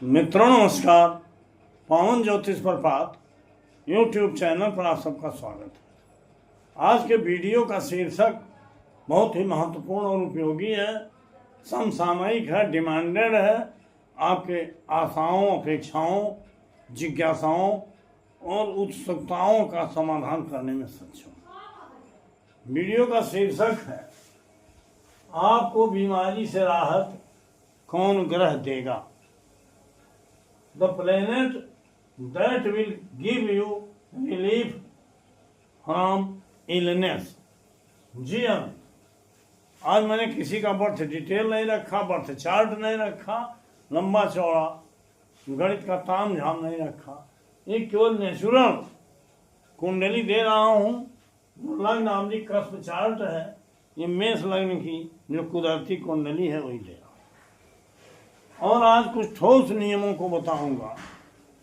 मित्रों नमस्कार। पावन ज्योतिष प्रपात यूट्यूब चैनल पर आप सबका स्वागत है। आज के वीडियो का शीर्षक बहुत ही महत्वपूर्ण और उपयोगी है, समसामयिक है, डिमांडेड है। आपके आशाओं, अपेक्षाओं, जिज्ञासाओं और उत्सुकताओं का समाधान करने में सक्षम। वीडियो का शीर्षक है, आपको बीमारी से राहत कौन ग्रह देगा? The planet that will give you relief from illness। जी हाँ, आज मैंने किसी का बर्थ डिटेल नहीं रखा, बर्थ चार्ट नहीं रखा, लंबा चौड़ा गणित का ताम झाम नहीं रखा। ये केवल नेचुरल कुंडली दे रहा हूँ। लग्न नामनी कस्प चार्ट है, ये मेष लग्न की जो कुदरती कुंडली है वही दे रहा हूँ। और आज कुछ ठोस नियमों को बताऊंगा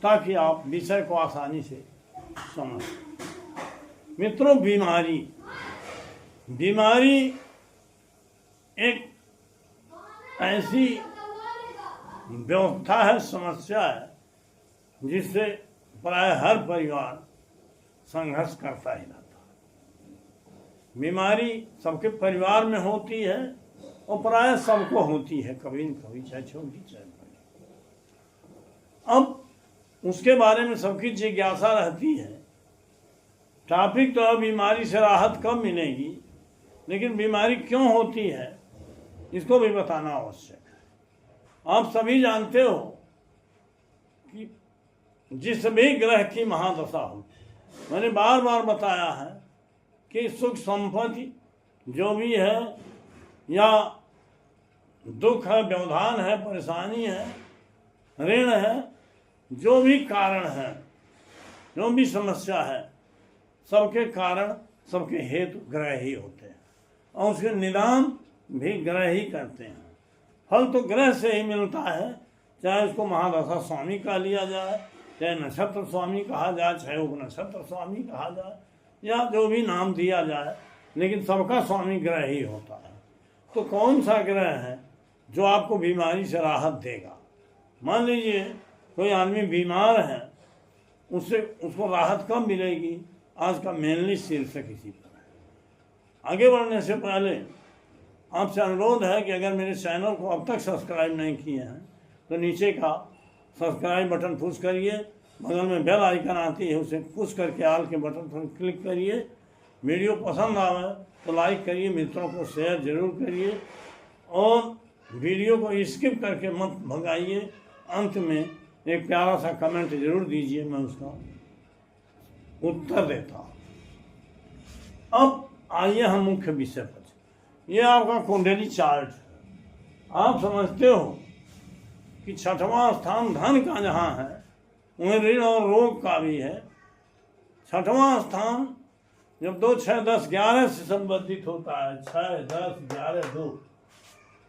ताकि आप विषय को आसानी से समझ सकें। मित्रों, बीमारी एक ऐसी व्यवस्था है, समस्या है, जिससे प्राय हर परिवार संघर्ष करता ही रहता है। बीमारी सबके परिवार में होती है और प्राय सबको होती है, कभी न कभी, चाहे छोटी चाहे बड़ी। अब उसके बारे में सबकी जिज्ञासा रहती है। टॉपिक तो बीमारी से राहत कब मिलेगी, लेकिन बीमारी क्यों होती है इसको भी बताना आवश्यक है। आप सभी जानते हो कि जिस भी ग्रह की महादशा हो, मैंने बार बार बताया है कि सुख संपत्ति जो भी है या दुख है, व्यवधान है, परेशानी है, ऋण है, जो भी कारण है, जो भी समस्या है, सबके कारण, सबके हेतु ग्रह ही होते हैं और उसके निदान भी ग्रह ही करते हैं। फल तो ग्रह से ही मिलता है, चाहे उसको महादशा स्वामी कह लिया जाए, चाहे नक्षत्र स्वामी कहा जाए, चाहे उपनक्षत्र स्वामी कहा जाए, या जो भी नाम दिया जाए, लेकिन सबका स्वामी ग्रह ही होता है। तो कौन सा ग्रह है जो आपको बीमारी से राहत देगा? मान लीजिए कोई आदमी बीमार है, उसको राहत कब मिलेगी? आज का मेनली शीर्षक इसी पर है। आगे बढ़ने से पहले आपसे अनुरोध है कि अगर मेरे चैनल को अब तक सब्सक्राइब नहीं किए हैं तो नीचे का सब्सक्राइब बटन पुश करिए, बगल में बेल आइकन आती है, उसे पुश करके आल के बटन पर क्लिक करिए। वीडियो पसंद आवे तो लाइक करिए, मित्रों को शेयर जरूर करिए और वीडियो को स्किप करके मत भगाइए। अंत में एक प्यारा सा कमेंट जरूर दीजिए, मैं उसका उत्तर देता हूँ। अब आइए हम मुख्य विषय पर। यह आपका कुंडली चार्ट है। आप समझते हो कि छठवां स्थान धन का जहाँ है, वहीं ऋण और रोग का भी है। छठवां स्थान जब 2, 6, 10, 11 से संबंधित होता है, 6, 10, 11, 2,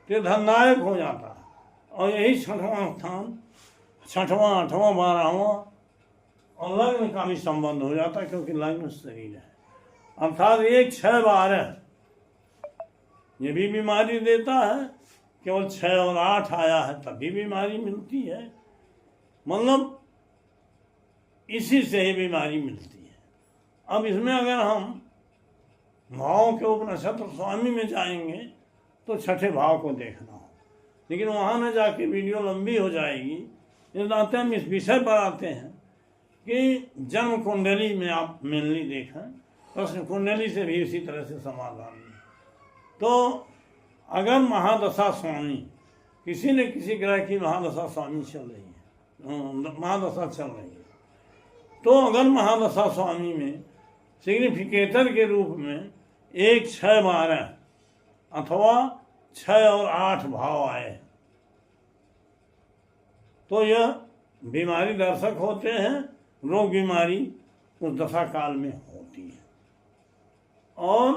तो धनदायक हो जाता है। और यही छठवां स्थान 6वां, 8वां, 12वां और लग्न का भी संबंध हो जाता है, क्योंकि लग्न शरीर है। अर्थात 1, 6, 12 ये भी बीमारी देता है। केवल 6 और 8 आया है तब भी बीमारी मिलती है। मतलब इसी से ही बीमारी मिलती है। अब इसमें अगर हम भावों के उपनक्षत्र स्वामी में जाएंगे तो छठे भाव को देखना हो, लेकिन वहाँ न जाके वीडियो लंबी हो जाएगी। इस नाते हम इस विषय पर आते हैं कि जन्म कुंडली में आप मेनली देखें, प्रश्न कुंडली से भी इसी तरह से समाधान है। तो अगर महादशा स्वामी, किसी न किसी ग्रह की महादशा स्वामी चल रही है, महादशा चल रही है, तो अगर महादशा स्वामी में सिग्निफिकेटर के रूप में 1, 6, 12 अथवा 6 और 8 भाव आए तो यह बीमारी दर्शक होते हैं। रोग बीमारी उस दशा काल में होती है। और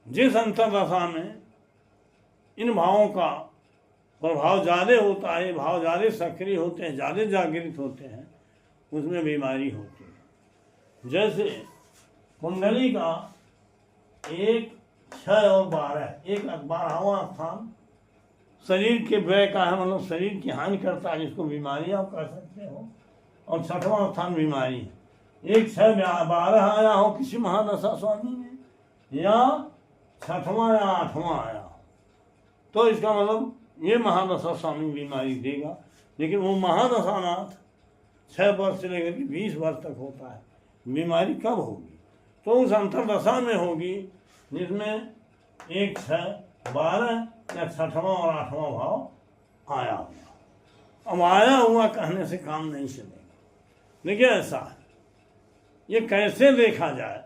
जिस अंतर्दशा में इन भावों का प्रभाव ज़्यादा होता है, भाव ज़्यादा सक्रिय होते हैं, ज़्यादा जागृत होते हैं, उसमें बीमारी होती है। जैसे कुंडली का 1, 6 और 12, एक 12वां स्थान शरीर के व्यय का है, मतलब शरीर की हानि करता है, जिसको बीमारी आप कह सकते हो। और छठवां स्थान बीमारी है। 1 6 12 आया हो किसी महादशा स्वामी में, या 6वां या 8वां आया हो, तो इसका मतलब ये महादशा स्वामी बीमारी देगा। लेकिन वो महादशानाथ 6 वर्ष से लेकर के 20 वर्ष तक होता है। बीमारी कब होगी? तो उस अंतरदशा में होगी जिसमें 1 6 12 या 6वां और 8वां भाव आया हुआ। अब आया हुआ कहने से काम नहीं चलेगा। देखिए ऐसा है, ये कैसे देखा जाए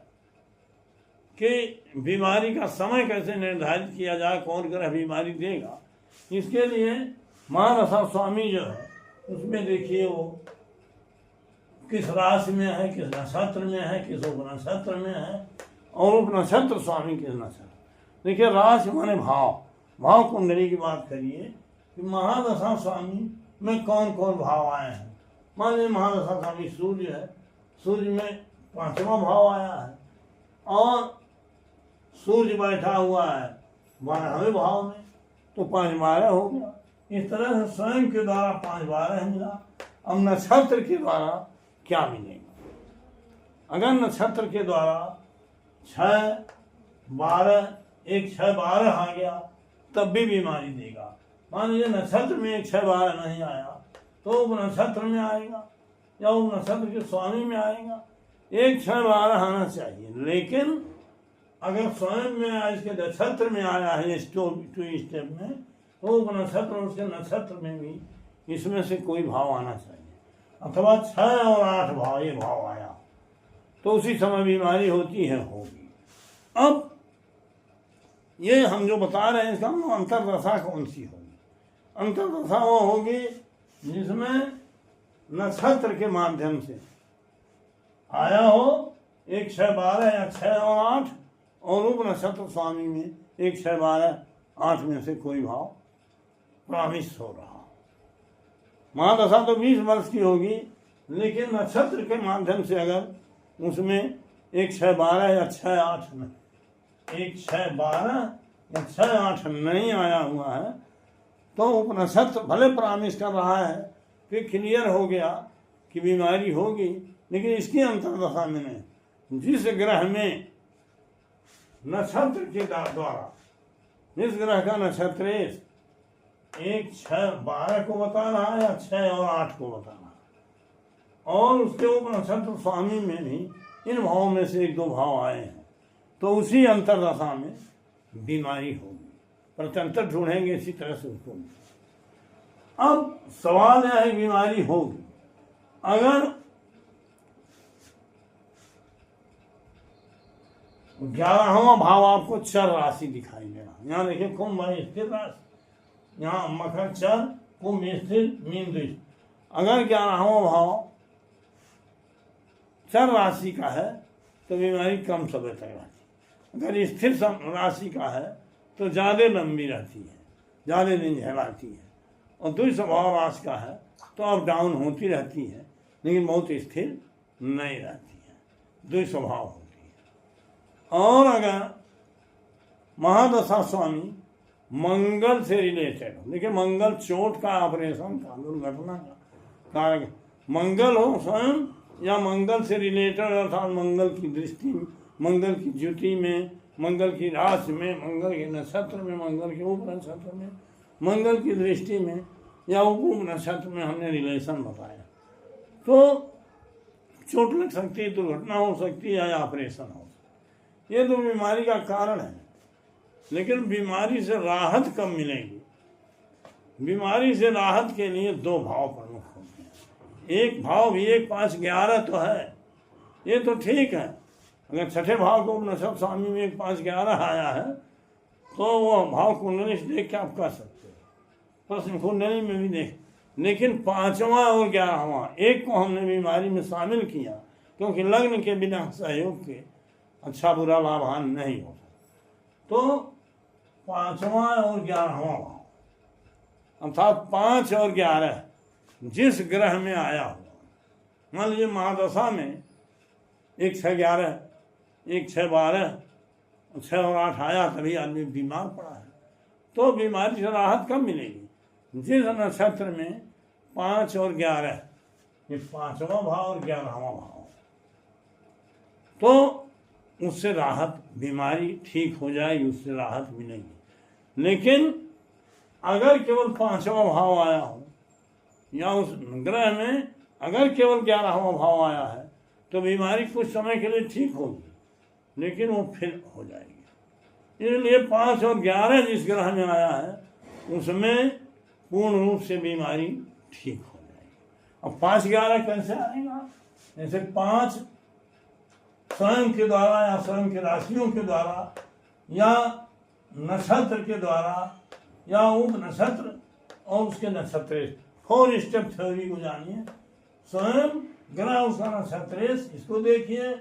कि बीमारी का समय कैसे निर्धारित किया जाए, कौन ग्रह बीमारी देगा। इसके लिए महादशा स्वामी जो है उसमें देखिए वो किस राशि में है, किस नक्षत्र में है, किस उपनक्षत्र में है, और उपनक्षत्र स्वामी किस नक्षत्र। देखिए राशि माने भाव, भाव कुंडली की बात करिए कि महादशा स्वामी में कौन कौन भाव आए हैं। मान लीजिए महादशा स्वामी सूर्य है, सूर्य में 5वां भाव आया है, और सूर्य बैठा हुआ है 12वें भाव में, तो 5 12 हो गया। इस तरह से स्वयं के द्वारा 5 12 मिला। अब नक्षत्र के द्वारा क्या मिलेगा? अगर नक्षत्र के द्वारा 6 12 1 6 12 आ गया तब भी बीमारी देगा। मान लीजिए नक्षत्र में 1 6 12 नहीं आया तो उपनक्षत्र में आएगा या उपनक्षत्र के स्वामी में आएगा। 1 6 12 आना चाहिए, लेकिन अगर स्वयं में इसके नक्षत्र में आया है टू स्टेप में, तो उपनक्षत्र उसके नक्षत्र में भी इसमें से कोई भाव आना चाहिए। अथवा 6 और 8 भाव ये भाव आया तो उसी समय बीमारी होती है, होगी। अब ये हम जो बता रहे हैं इसका अंतरदशा कौन सी होगी? अंतरदशा वो होगी जिसमें नक्षत्र के माध्यम से आया हो 1 6 12 या 6 और 8, और उपनक्षत्र स्वामी में 1 6 12 8 में से कोई भाव प्रविष्ट हो रहा। महादशा तो 20 वर्ष की होगी, लेकिन नक्षत्र के माध्यम से अगर उसमें 1 6 12 या 6 8 में 1 6 12 या 6 8 नहीं आया हुआ है, तो उपनक्षत्र भले प्रॉमिस कर रहा है कि क्लियर हो गया कि बीमारी होगी, लेकिन इसकी अंतरदशा में नहीं। जिस ग्रह में नक्षत्र के द्वारा, जिस ग्रह का नक्षत्र 1 6 12 को बता रहा है या 6 और 8 को बता रहा है, और उसके ऊपर नक्षत्र स्वामी में भी इन भावों में से 1 2 भाव आए हैं, तो उसी अंतरदशा में बीमारी होगी। प्रत्यंतर ढूंढेंगे इसी तरह से उसको। अब सवाल यह है बीमारी होगी अगर 11वां भाव आपको चर राशि दिखाई दे रहा। यहाँ देखिए कुंभ स्थिर राशि, यहाँ मकर चर, कुंभ स्थिर, मीन द्विज। अगर 11वां भाव चर राशि का है तो बीमारी कम समय तक रहती है। अगर स्थिर राशि का है तो ज़्यादा लंबी रहती है, ज़्यादा दिन झेलाती है। और द्विज स्वभाव राशि का है तो अप डाउन होती रहती है, लेकिन बहुत स्थिर नहीं रहती है, द्विज स्वभाव होती है। और अगर महादशा स्वामी मंगल से रिलेटेड हो, देखिए मंगल चोट का, ऑपरेशन का, दुर्घटना का कारक, मंगल हो स्वयं या मंगल से रिलेटेड, अर्थात मंगल की दृष्टि, मंगल की ज्योति में, मंगल की राशि में, मंगल के नक्षत्र में, मंगल के उप नक्षत्र में, मंगल की दृष्टि में या उप नक्षत्र में हमने रिलेशन बताया, तो चोट लग सकती है, दुर्घटना हो सकती है या ऑपरेशन हो सकती है। ये तो बीमारी का कारण है। लेकिन बीमारी से राहत कब मिलेगी? बीमारी से राहत के लिए 2 भाव प्रमुख होते हैं। एक भाव भी 1 5 11 तो है, ये तो ठीक है। अगर छठे भाव को नक्षत्र स्वामी में 1 5 11 आया है तो वो भाव कुंडली से देख के आप कर सकते हो, प्रश्न कुंडली में भी देख। लेकिन 5वां और 11वां एक को हमने बीमारी में शामिल किया, क्योंकि लग्न के बिना सहयोग के अच्छा बुरा लाभान नहीं होता। तो 5वां और 11वां भाव अर्थात 5 और 11 जिस ग्रह में आया हुआ, मान लीजिए महादशा में 1 6 11 1 6 12 6 और 8 आया, तभी आदमी बीमार पड़ा है। तो बीमारी से राहत कब मिलेगी? जिस नक्षत्र में 5 और 11, ये 5वां भाव और 11वां भाव, तो उससे राहत, बीमारी ठीक हो जाएगी, उससे राहत मिलेगी। लेकिन अगर केवल 5वां भाव आया हो या उस ग्रह में अगर केवल 11वां भाव आया है तो बीमारी कुछ समय के लिए ठीक होगी, लेकिन वो फिर हो जाएगी। इसलिए 5 और 11 जिस ग्रह में आया है उसमें पूर्ण रूप से बीमारी ठीक हो जाएगी। अब 5-11 कैसे आएगा? जैसे 5 स्वयं के द्वारा या स्वयं के राशियों के द्वारा या नक्षत्र के द्वारा या उप नक्षत्र और उसके नक्षत्र, 4 स्टेप थ्योरी को जानिए। स्वयं ग्रह उसका नक्षत्र, इसको देखिए,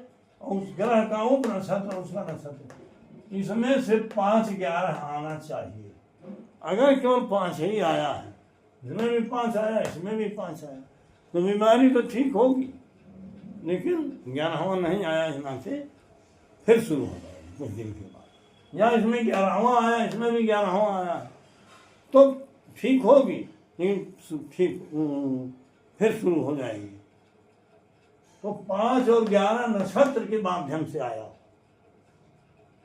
और उस ग्रह का उप नक्षत्र उसका नक्षत्र, इसमें से 5-11 आना चाहिए। अगर केवल 5 ही आया है, इसमें भी 5 आया, इसमें भी 5 आया, तो बीमारी तो ठीक होगी, लेकिन 11वां नहीं आया, इस नाते फिर शुरू हो जाएगी कुछ दिन के बाद। या इसमें 11वां आया, इसमें भी 11वां आया, तो ठीक होगी, लेकिन ठीक फिर शुरू हो जाएगी। तो 5 और 11 नक्षत्र के माध्यम से आया।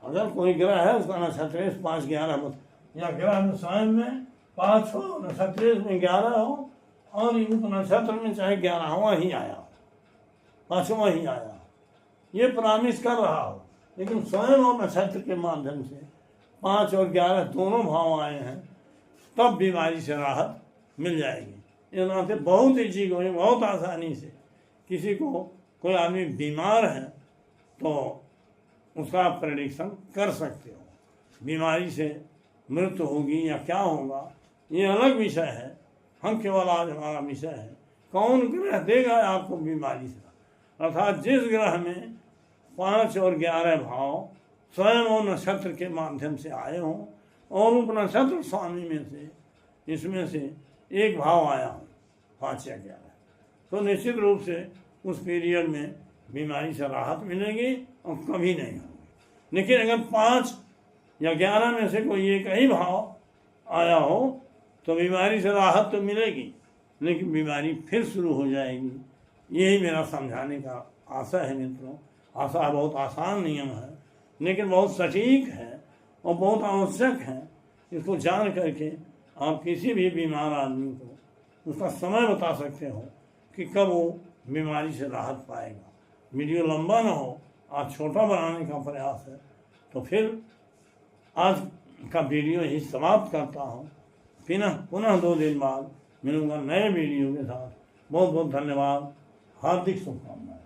अगर कोई ग्रह है उसका नक्षत्र 5-11, या ग्रह में स्वयं में 5 हो, नक्षत्र में 11 हो, और उप नक्षत्र में चाहे 11वां ही आया हो, 5वां ही आया, ये प्रॉमिस कर रहा हो, लेकिन स्वयं और नक्षत्र के माध्यम से 5 और 11 दोनों भाव आए हैं, तब बीमारी से राहत मिल जाएगी। इस नाते बहुत ईजी हो, बहुत आसानी से किसी को, कोई आदमी बीमार है तो उसका आप प्रेडिक्शन कर सकते हो। बीमारी से मृत्यु होगी या क्या होगा ये अलग विषय है, हम केवल आज हमारा विषय है कौन ग्रह देगा आपको बीमारी से। अर्थात जिस ग्रह में 5 और 11 भाव स्वयं और नक्षत्र के माध्यम से आए हों और उप नक्षत्र स्वामी में से इसमें से एक भाव आया हो 5 या 11, तो निश्चित रूप से उस पीरियड में बीमारी से राहत मिलेगी और कभी नहीं होगी। लेकिन अगर 5 या 11 में से कोई एक ही भाव आया हो तो बीमारी से राहत तो मिलेगी, लेकिन बीमारी फिर शुरू हो जाएगी। यही मेरा समझाने का आशा है मित्रों। आशा बहुत आसान नियम है, लेकिन बहुत सटीक है और बहुत आवश्यक है। इसको जान करके आप किसी भी बीमार आदमी को उसका समय बता सकते हो कि कब वो बीमारी से राहत पाएगा। वीडियो लंबा ना हो, आज छोटा बनाने का प्रयास है, तो फिर आज का वीडियो ही समाप्त करता हूँ। पुनः 2 दिन बाद मिलूंगा नए वीडियो के साथ। बहुत बहुत धन्यवाद, हार्दिक शुभकामनाएं।